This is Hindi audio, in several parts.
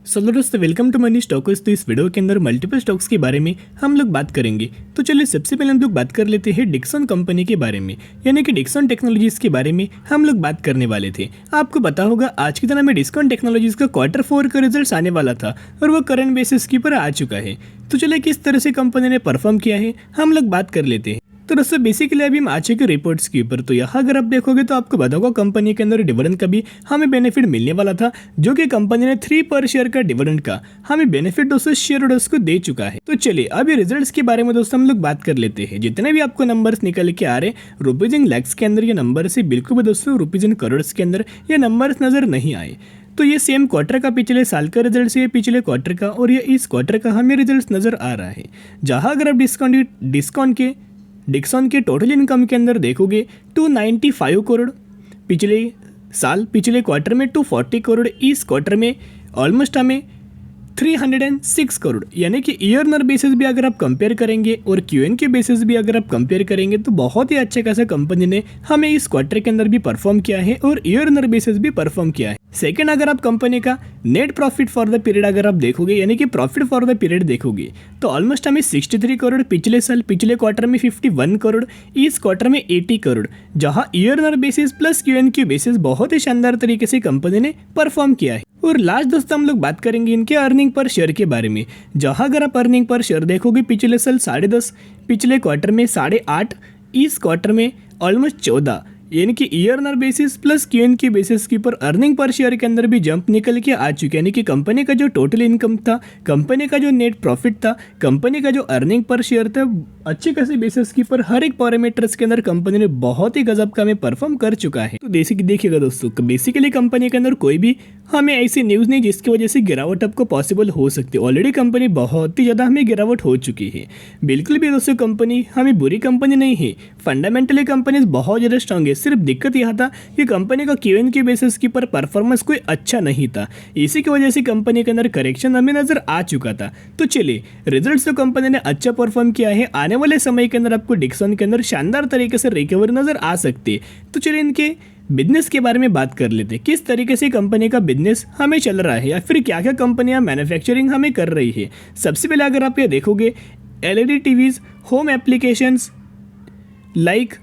हेलो दोस्तों, वेलकम टू मनी स्टॉकर्स। तो इस वीडियो के अंदर मल्टीपल स्टॉक्स के बारे में हम लोग बात करेंगे। तो चलिए सबसे पहले हम लोग बात कर लेते हैं डिक्सन कंपनी के बारे में, यानी कि डिक्सन टेक्नोलॉजीज के बारे में हम लोग बात करने वाले थे। आपको पता होगा आज की तरह में डिक्सन टेक्नोलॉजीज का Q4 का रिजल्ट आने वाला था और वो करंट बेसिस के ऊपर आ चुका है। तो चलिए किस तरह से कंपनी ने परफॉर्म किया है हम लोग बात कर लेते हैं। तो दोस्तों बेसिकली अभी हम आ चुके रिपोर्ट्स के ऊपर। तो यहाँ अगर आप देखोगे तो आपको पता होगा कंपनी के अंदर डिविडेंड का भी हमें बेनिफिट मिलने वाला था, जो कि कंपनी ने 3 पर शेयर का डिविडेंड का हमें बेनिफिट दोस्तों शेयर होल्डर्स को दे चुका है। तो चलिए अभी रिजल्ट्स के बारे में दोस्तों हम लोग बात कर लेते हैं। जितने भी आपको नंबर्स निकल के आ रहे रुपीज इन लैक्स के अंदर ये नंबर से बिल्कुल भी दोस्तों रुपीज इन करोड़ के अंदर ये नंबर्स नजर नहीं आए। तो ये सेम क्वार्टर का पिछले साल का रिजल्ट है, पिछले क्वार्टर का, और ये इस क्वार्टर का हमें रिजल्ट नजर आ रहा है। जहां अगर आप डिक्सन के टोटल इनकम के अंदर देखोगे 295 करोड़ पिछले क्वार्टर में 240 करोड़, इस क्वार्टर में ऑलमोस्ट हमें 306 करोड़, यानी कि ईयरनर बेसिस भी अगर आप कंपेयर करेंगे और क्यूएन के बेसिस भी अगर आप कंपेयर करेंगे तो बहुत ही अच्छा खासा कंपनी ने हमें इस क्वार्टर के अंदर भी परफॉर्म किया है और ईयरनर बेसिस भी परफॉर्म किया है। सेकंड, अगर आप कंपनी का net profit for the period अगर आप देखोगे, यानी कि प्रॉफिट फॉर द पीरियड देखोगे तो ऑलमोस्ट हमें 63 करोड़, पिछले क्वार्टर में 51 करोड़, इस क्वार्टर में 80 करोड़, जहां ईयरनर बेसिस प्लस क्यूएन की बेसिस बहुत ही शानदार तरीके से कंपनी ने परफॉर्म किया है। और लास्ट दोस्तों हम लोग बात करेंगे इनके अर्निंग पर शेयर के बारे में। जहां अगर आप अर्निंग पर शेयर देखोगे पिछले साल 10.5, पिछले क्वार्टर में 8.5, इस क्वार्टर में ऑलमोस्ट 14, यानी कि ईयरनर बेसिस प्लस क्यूएन की बेसिस के ऊपर अर्निंग पर शेयर के अंदर भी जंप निकल के आ चुके हैं। यानी कि कंपनी का जो टोटल इनकम था, कंपनी का जो नेट प्रॉफिट था, कंपनी का जो अर्निंग पर शेयर था, अच्छी खासी बेसिस के ऊपर हर एक पैरामीटर्स के अंदर कंपनी ने बहुत ही गजब का में परफॉर्म कर चुका है। तो देखिएगा दोस्तों, बेसिकली कंपनी के अंदर कोई भी हमें ऐसी न्यूज़ नहीं जिसकी वजह से गिरावट आपको पॉसिबल हो सकती है। ऑलरेडी कंपनी बहुत ही ज़्यादा हमें गिरावट हो चुकी है। बिल्कुल भी दोस्तों कंपनी हमें बुरी कंपनी नहीं है, फंडामेंटली कंपनी बहुत ज़्यादा स्ट्रांग है। सिर्फ दिक्कत यह था कि कंपनी का क्यूएन की बेसिस के ऊपर परफॉर्मेंस कोई अच्छा नहीं था, इसी की वजह से कंपनी के अंदर करेक्शन हमें नजर आ चुका था। तो चलिए रिजल्ट्स तो कंपनी ने अच्छा परफॉर्म किया है, आने वाले समय के अंदर आपको डिक्सन के अंदर शानदार तरीके से रिकवरी नजर आ सकती है। तो चलिए इनके बिजनेस के बारे में बात कर लेते हैं, किस तरीके से कंपनी का बिजनेस हमें चल रहा है या फिर क्या क्या कंपनियां मैन्युफैक्चरिंग हमें कर रही है। सबसे पहले अगर आप ये देखोगे LED TVs, home applications like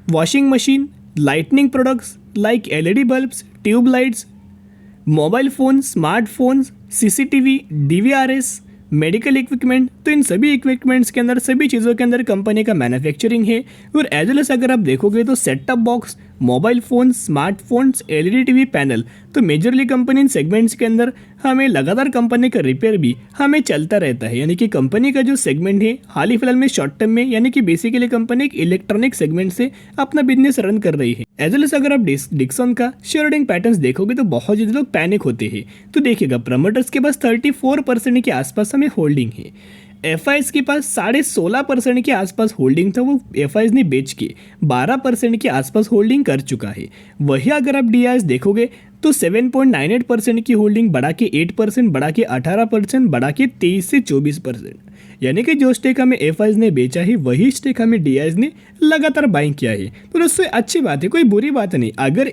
washing machine, lightning products like LED bulbs, tube lights, mobile phone, smartphones, CCTV, DVRs, medical equipment, तो इन सभी इक्विपमेंट्स के अंदर सभी चीज़ों के अंदर कंपनी का मैन्युफैक्चरिंग है। और एज वेल एस अगर आप देखोगे तो set top box, mobile phone, smartphones, LED TV panel, तो मेजरली कंपनी इन सेगमेंट्स के अंदर हमें लगातार कंपनी का रिपेयर भी हमें चलता रहता है। यानी कि कंपनी का जो सेगमेंट है हाल ही फिलहाल में शॉर्ट टर्म में, यानी कि बेसिकली कंपनी एक इलेक्ट्रॉनिक सेगमेंट से अपना बिजनेस रन कर रही है। एज वेल एस अगर आप डिक्सन का शेयर होल्डिंग पैटर्न्स देखोगे तो बहुत ज़्यादा लोग पैनिक होते हैं। तो देखिएगा प्रमोटर्स के पास 34% के आसपास हमें होल्डिंग है, एफआईज के पास 16.5% के आसपास होल्डिंग था, वो एफआईज ने बेच के 12% के आसपास होल्डिंग कर चुका है। वही अगर आप डीआईएस देखोगे तो 7.98% की होल्डिंग बढ़ा के 8%, बढ़ा के 18%, बढ़ा के 23 से 24%, यानी कि जो स्टेक हमें एफआईज ने बेचा है वही स्टेक हमें डीआईएस ने लगातार बाइंग किया है। तो दोस्तों अच्छी बात है, कोई बुरी बात नहीं। अगर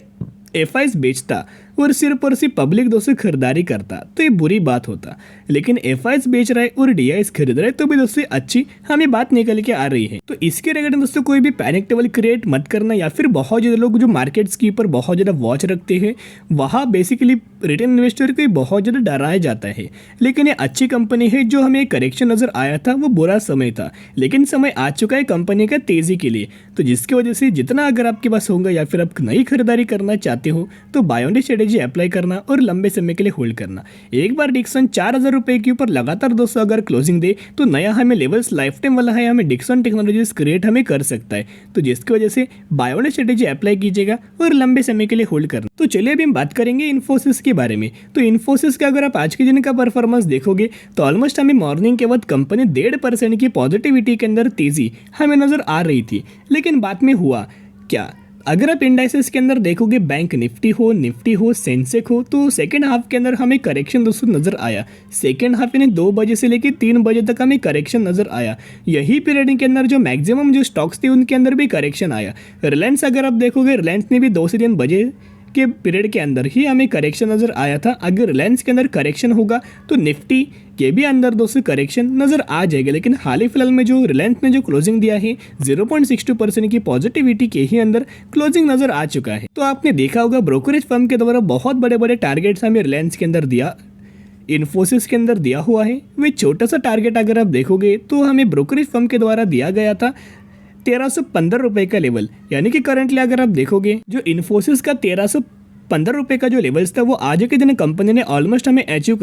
एफआईज बेचता और सिर्फ पब्लिक दोस्तों खरीदारी करता तो ये बुरी बात होता, लेकिन एफआईज बेच रहा है और डीआईएस खरीद रहा है तो भी दोस्तों अच्छी हमें बात निकल के आ रही है। तो इसके रिगार्डिंग दोस्तों कोई भी पैनिक लेवल क्रिएट मत करना, या फिर बहुत ज़्यादा लोग जो मार्केट्स के ऊपर बहुत ज़्यादा वॉच रखते हैं वहाँ बेसिकली रिटेल इन्वेस्टर को बहुत ज़्यादा डराया जाता है। लेकिन ये अच्छी कंपनी है, जो हमें करेक्शन नजर आया था वो बुरा समय था, लेकिन समय आ चुका है कंपनी का तेज़ी के लिए। तो जिसकी वजह से जितना अगर आपके पास होगा या फिर आप नई खरीदारी करना चाहते हो तो buy on dip strategy apply करना और लंबे समय के लिए होल्ड करना। एक बार डिक्सन 4,000 रुपये के ऊपर लगातार दोस्तों अगर क्लोजिंग दे तो नया हमें लेवल्स लाइफ टाइम वाला है, हमें डिक्सन टेक्नोलॉजीज क्रिएट हमें कर सकता है। तो जिसकी वजह से buy on dip strategy apply कीजिएगा और लंबे समय के लिए होल्ड करना। तो चलिए अभी हम बात करेंगे इन्फोसिस के बारे में। तो इन्फोसिस का अगर आप आज के दिन का परफॉर्मेंस देखोगे तो ऑलमोस्ट हमें मॉर्निंग के बाद कंपनी 1.5% की पॉजिटिविटी के अंदर तेजी हमें नजर आ रही थी, लेकिन बाद में हुआ क्या, अगर आप इंडाइसेस के अंदर देखोगे बैंक निफ्टी हो, सेंसेक हो, तो सेकेंड हाफ के अंदर हमें करेक्शन दोस्तों नजर आया। सेकेंड हाफ यानी 2 बजे से लेकर 3 बजे तक हमें करेक्शन नजर आया। यही पीरियड के अंदर जो मैक्सिमम जो स्टॉक्स थे उनके अंदर भी करेक्शन आया। रिलायंस अगर आप देखोगे, रिलायंस ने भी 2 से 3 बजे के पीरियड के अंदर ही हमें करेक्शन नज़र आया था। अगर रिलायंस के अंदर करेक्शन होगा तो निफ्टी के भी अंदर दोस्तों करेक्शन नज़र आ जाएगा। लेकिन हाल ही फिलहाल में जो रिलायंस ने जो क्लोजिंग दिया है 0.62% की पॉजिटिविटी के ही अंदर क्लोजिंग नज़र आ चुका है। तो आपने देखा होगा ब्रोकरेज फर्म के द्वारा बहुत बड़े बड़े टारगेट्स हमें रिलायंस के अंदर दिया, इन्फोसिस के अंदर दिया हुआ है। वे छोटा सा टारगेट अगर आप देखोगे तो हमें ब्रोकरेज फर्म के द्वारा दिया गया था 1315 रुपये का लेवल, यानी कि करंटली अगर आप देखोगे जो इन्फोसिस का 1315 रुपये का जो लेवल्स था वो आज के दिन कंपनी ने ऑलमोस्ट हमें अचीव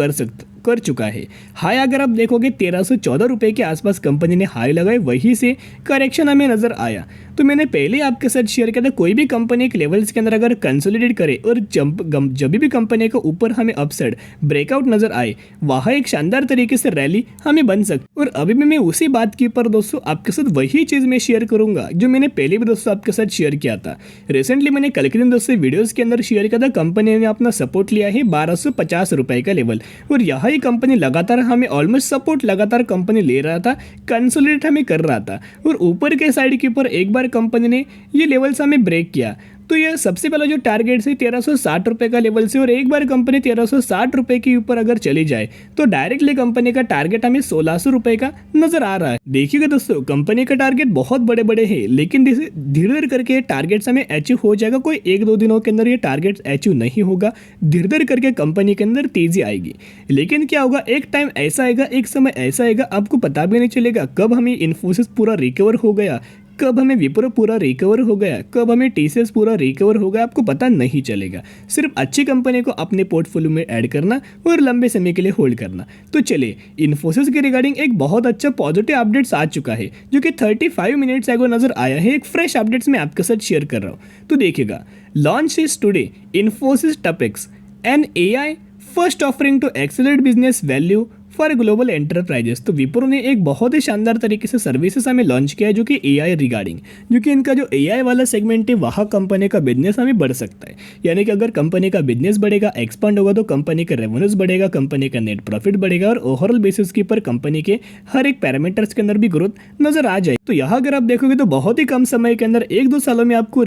कर चुका है। हाई अगर आप देखोगे 1314 रुपये के आसपास कंपनी ने हाई लगाए, वहीं से करेक्शन हमें नजर आया। तो मैंने पहले आपके साथ शेयर किया था कोई भी कंपनी एक लेवल्स के अंदर अगर कंसोलिडेट करे और जब भी कंपनी के ऊपर हमें अपसाइड ब्रेकआउट नजर आए वहाँ एक शानदार तरीके से रैली हमें बन सकती। और अभी भी मैं उसी बात के ऊपर दोस्तों आपके साथ वही चीज़ मैं शेयर करूंगा जो मैंने पहले भी दोस्तों आपके साथ शेयर किया था। रिसेंटली मैंने कल के दिन दोस्तों वीडियोज़ के अंदर शेयर किया था कंपनी ने अपना सपोर्ट लिया है 1250 रुपये का लेवल, और यहाँ ही कंपनी लगातार हमें ऑलमोस्ट सपोर्ट लगातार कंपनी ले रहा था, कंसोलिडेट हमें कर रहा था, और ऊपर के साइड के ऊपर एक बार कंपनी ने ये लेवल्स हमें ब्रेक किया। तो ये सबसे पहला जो टारगेट है 1360 रुपये का लेवल से, और एक बार कंपनी 1360 रुपये के ऊपर अगर चली जाए तो डायरेक्टली कंपनी का टारगेट हमें 1600 रुपये का नजर आ रहा है। देखिएगा दोस्तों कंपनी का टारगेट बहुत बड़े बड़े हैं, लेकिन धीरे धीरे करके टारगेट्स हमें अचीव हो जाएगा। कोई एक दो दिनों के अंदर ये टारगेट अचीव नहीं होगा, धीरे धीरे करके कंपनी के अंदर तेजी आएगी। लेकिन क्या होगा, एक टाइम ऐसा आएगा, एक समय ऐसा आएगा, आपको पता भी नहीं चलेगा कब हमें इन्फोसिस पूरा रिकवर हो गया, कब हमें विप्रो पूरा रिकवर हो गया, कब हमें टीसीएस पूरा रिकवर हो गया, आपको पता नहीं चलेगा। सिर्फ अच्छी कंपनी को अपने पोर्टफोलियो में ऐड करना और लंबे समय के लिए होल्ड करना। तो चलिए इन्फोसिस के रिगार्डिंग एक बहुत अच्छा पॉजिटिव अपडेट्स आ चुका है जो कि 35 मिनट्स एगो नजर आया है। एक फ्रेश अपडेट्स मैं आपके साथ शेयर कर रहा हूँ। तो देखिएगा, launch is today Infosys Topaz an AI first offering to accelerate business value for global enterprises. तो विप्रो ने एक बहुत ही शानदार तरीके से सर्विसेज हमें लॉन्च किया है जो कि एआई रिगार्डिंग, जो कि इनका जो एआई वाला सेगमेंट है वहाँ कंपनी का बिजनेस हमें बढ़ सकता है। यानी कि अगर कंपनी का बिजनेस बढ़ेगा, एक्सपांड होगा, तो कंपनी का रेवेन्यूज बढ़ेगा, कंपनी का नेट प्रॉफिट बढ़ेगा, और ओवरऑल बेसिस के ऊपर कंपनी के हर एक पैरामीटर्स के अंदर भी ग्रोथ नजर आ जाए। तो यहाँ अगर आप देखोगे तो बहुत ही कम समय के अंदर 1-2 सालों में आपको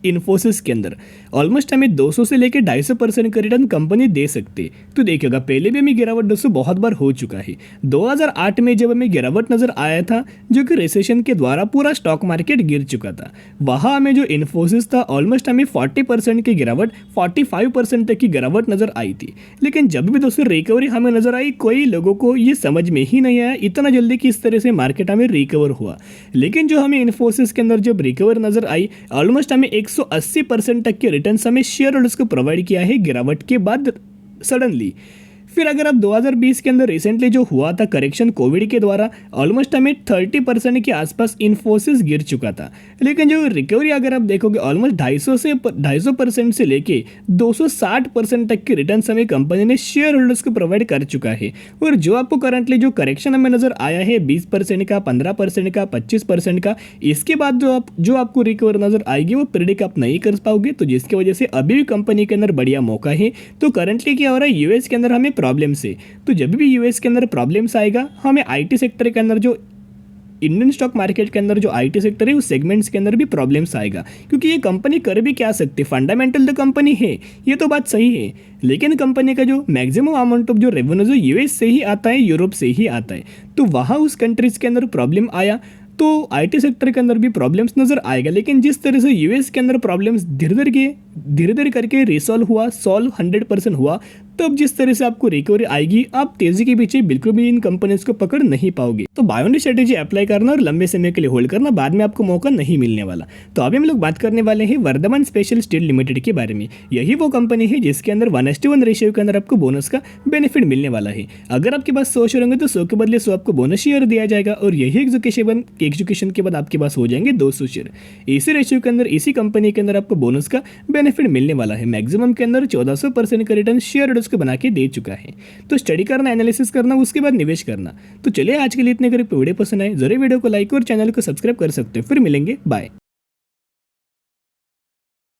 इन्फोसिस के अंदर ऑलमोस्ट हमें 200 से लेकर 250% का रिटर्न कंपनी दे सकती है। तो देखिएगा पहले भी हमें गिरावट दोस्तों बहुत बार हो चुका है। 2008 में जब हमें गिरावट नजर आया था जो कि रिसेशन के द्वारा पूरा स्टॉक मार्केट गिर चुका था, वहाँ हमें जो इन्फोसिस था ऑलमोस्ट हमें 40% की गिरावट, 45% तक की गिरावट नजर आई थी। लेकिन जब भी दोस्तों रिकवरी हमें नजर आई, कोई लोगों को ये समझ में ही नहीं आया इतना जल्दी किस तरह से मार्केट हमें रिकवर हुआ। लेकिन जो हमें इन्फोसिस के अंदर जब रिकवर नजर आई, ऑलमोस्ट हमें 180% तक के रिटर्न हमें शेयर होल्डर्स को प्रोवाइड किया है गिरावट के बाद सडनली। फिर अगर आप 2020 के अंदर रिसेंटली जो हुआ था करेक्शन कोविड के द्वारा, ऑलमोस्ट हमें 30% के आसपास इन्फोसिस गिर चुका था। लेकिन जो रिकवरी अगर आप देखोगे ऑलमोस्ट 250% से लेके 260% तक के रिटर्न हमें कंपनी ने शेयर होल्डर्स को प्रोवाइड कर चुका है। और जो आपको करंटली जो करेक्शन हमें नजर आया है 20% का, 15% का, 25% का, इसके बाद जो आपको रिकवर नजर आएगी वो प्रेडिक्ट आप नहीं कर पाओगे। तो जिसकी वजह से अभी भी कंपनी के अंदर बढ़िया मौका है। तो करंटली क्या हो रहा है, यूएस के अंदर हमें प्रॉब्लम्स है। तो जब भी यूएस के अंदर प्रॉब्लम्स आएगा, हमें आईटी सेक्टर के अंदर जो इंडियन स्टॉक मार्केट के अंदर जो आईटी सेक्टर है उस सेगमेंट्स के अंदर भी प्रॉब्लम्स आएगा। क्योंकि ये कंपनी कर भी क्या सकती है, फंडामेंटल तो कंपनी है, ये तो बात सही है, लेकिन कंपनी का जो मैक्सिमम अमाउंट ऑफ जो रेवेन्यू जो यूएस से ही आता है, यूरोप से ही आता है। तो वहाँ उस कंट्रीज के अंदर प्रॉब्लम आया तो आईटी सेक्टर के अंदर भी प्रॉब्लम्स नजर आएगा। लेकिन जिस तरह से यूएस के अंदर प्रॉब्लम्स धीरे धीरे करके रिसॉल्व 100% हुआ, तब जिस तरह से आपको रिकवरी आएगी, आप तेजी के पीछे बिल्कुल भी इन कंपनीज को पकड़ नहीं पाओगे। तो बाय ऑन स्ट्रेटेजी अप्लाई करना और लंबे समय के लिए होल्ड करना, बाद में आपको मौका नहीं मिलने वाला। तो अभी हम लोग बात करने वाले हैं वर्धमान स्पेशल स्टील लिमिटेड के बारे में। यही वो कंपनी है जिसके अंदर 1:1 रेशियो के अंदर आपको बोनस का बेनिफिट मिलने वाला है। अगर आपके पास 100 शेयर होंगे तो 100 के बदले 100 आपको बोनस शेयर दिया जाएगा, और यही एग्जीक्यूशन के बाद आपके पास हो जाएंगे 200 शेयर। इसी रेशियो के अंदर, इसी कंपनी के अंदर आपको बोनस का बेनिफिट मिलने वाला है। मैक्सिमम के अंदर 1400% का रिटर्न शेयर होल्डर्स को बना के दे चुका है। तो स्टडी करना, एनालिसिस करना, उसके बाद निवेश करना। तो चलिए आज के लिए इतने करीब वीडियो पसंद आए, जरूर वीडियो को लाइक और चैनल को सब्सक्राइब कर सकते हो। फिर मिलेंगे, बाय।